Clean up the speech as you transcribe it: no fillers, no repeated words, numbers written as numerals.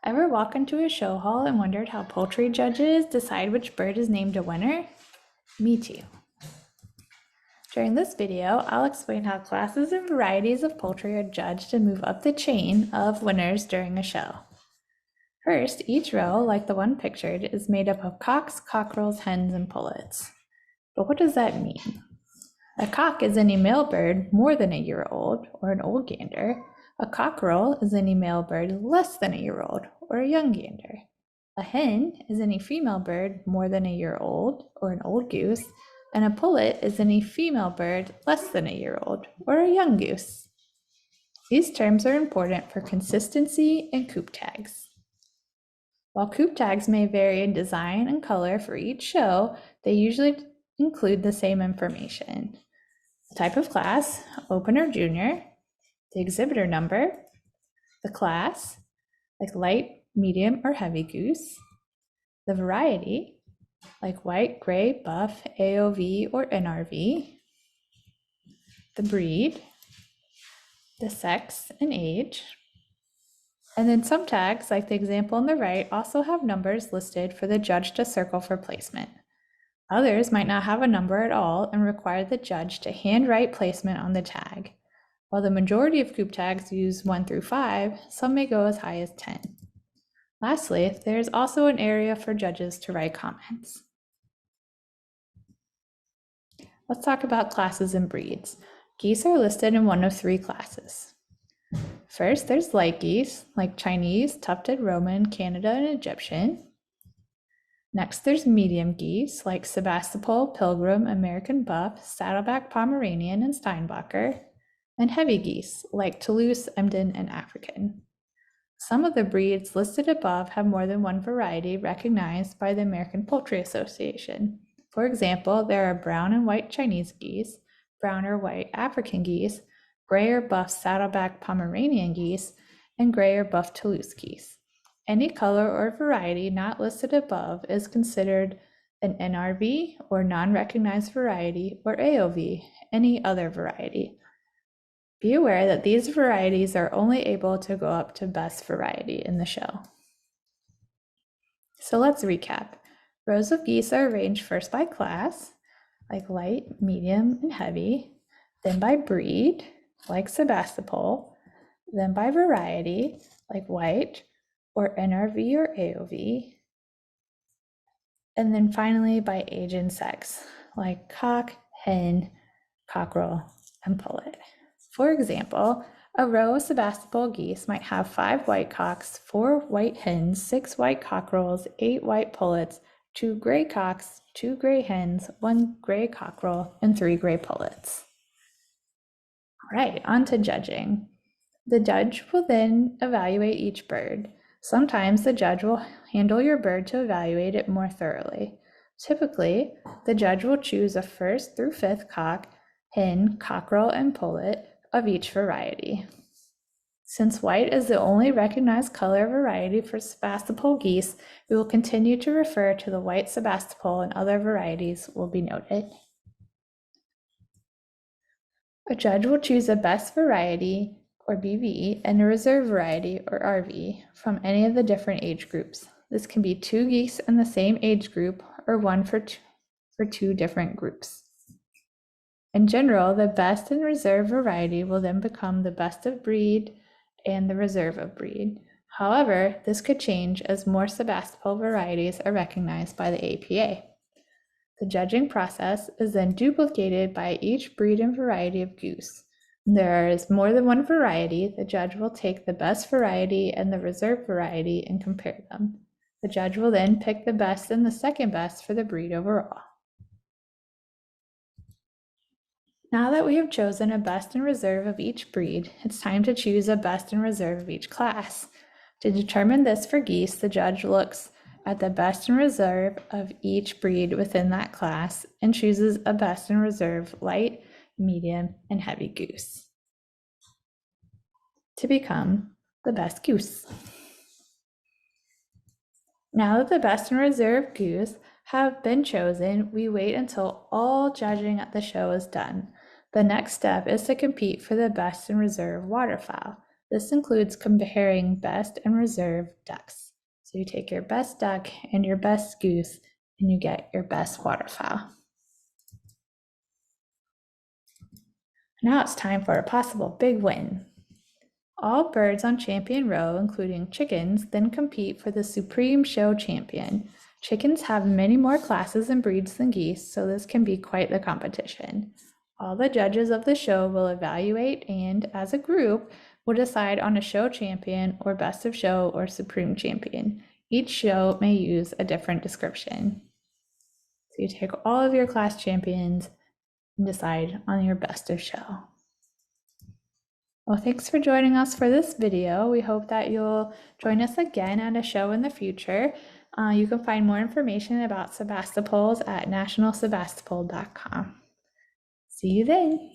Ever walk into a show hall and wondered how poultry judges decide which bird is named a winner? Me too. During this video, I'll explain how classes and varieties of poultry are judged and move up the chain of winners during a show. First, each row, like the one pictured, is made up of cocks, cockerels, hens, and pullets. But what does that mean? A cock is any male bird more than a year old, or an old gander. A cockerel is any male bird less than a year old, or a young gander. A hen is any female bird more than a year old, or an old goose, and a pullet is any female bird less than a year old, or a young goose. These terms are important for consistency and coop tags. While coop tags may vary in design and color for each show, they usually include the same information. The type of class, open or junior, the exhibitor number, the class, like light, medium, or heavy goose, the variety, like white, gray, buff, AOV, or NRV, the breed, the sex and age, and then some tags, like the example on the right, also have numbers listed for the judge to circle for placement. Others might not have a number at all and require the judge to handwrite placement on the tag. While the majority of coop tags use 1 through 5, some may go as high as 10. Lastly, there is also an area for judges to write comments. Let's talk about classes and breeds. Geese are listed in one of 3 classes. First, there's light geese, like Chinese, tufted Roman, Canada, and Egyptian. Next, there's medium geese, like Sebastopol, Pilgrim, American Buff, Saddleback Pomeranian, and Steinbacher. And heavy geese, like Toulouse, Emden, and African. Some of the breeds listed above have more than one variety recognized by the American Poultry Association. For example, there are brown and white Chinese geese, brown or white African geese, gray or buff Saddleback Pomeranian geese, and gray or buff Toulouse geese. Any color or variety not listed above is considered an NRV, or non-recognized variety, or AOV, any other variety. Be aware that these varieties are only able to go up to best variety in the show. So let's recap. Rows of geese are arranged first by class, like light, medium, and heavy, then by breed, like Sebastopol, then by variety, like white, or NRV or AOV, and then finally by age and sex, like cock, hen, cockerel, and pullet. For example, a row of Sebastopol geese might have 5 white cocks, 4 white hens, 6 white cockerels, 8 white pullets, 2 gray cocks, 2 gray hens, 1 gray cockerel, and 3 gray pullets. All right, on to judging. The judge will then evaluate each bird. Sometimes the judge will handle your bird to evaluate it more thoroughly. Typically, the judge will choose a 1st through 5th cock, hen, cockerel, and pullet of each variety. Since white is the only recognized color variety for Sebastopol geese, we will continue to refer to the white Sebastopol, and other varieties will be noted. A judge will choose a best variety, or BV, and a reserve variety, or RV, from any of the different age groups. This can be 2 geese in the same age group, or 1 for 2 different groups. In general, the best and reserve variety will then become the best of breed and the reserve of breed. However, this could change as more Sebastopol varieties are recognized by the APA. The judging process is then duplicated by each breed and variety of goose. When there is more than one variety, the judge will take the best variety and the reserve variety and compare them. The judge will then pick the best and the second best for the breed overall. Now that we have chosen a best and reserve of each breed, it's time to choose a best and reserve of each class. To determine this for geese, the judge looks at the best and reserve of each breed within that class and chooses a best and reserve light, medium, and heavy goose to become the best goose. Now that the best and reserve goose have been chosen, we wait until all judging at the show is done. The next step is to compete for the best and reserve waterfowl. This includes comparing best and reserve ducks. So you take your best duck and your best goose, and you get your best waterfowl. Now it's time for a possible big win. All birds on champion row, including chickens, then compete for the Supreme Show Champion. Chickens have many more classes and breeds than geese, so this can be quite the competition. All the judges of the show will evaluate and, as a group, will decide on a show champion or best of show or supreme champion. Each show may use a different description. So you take all of your class champions and decide on your best of show. Well, thanks for joining us for this video. We hope that you'll join us again at a show in the future. You can find more information about Sebastopols at nationalsebastopol.com. See you then.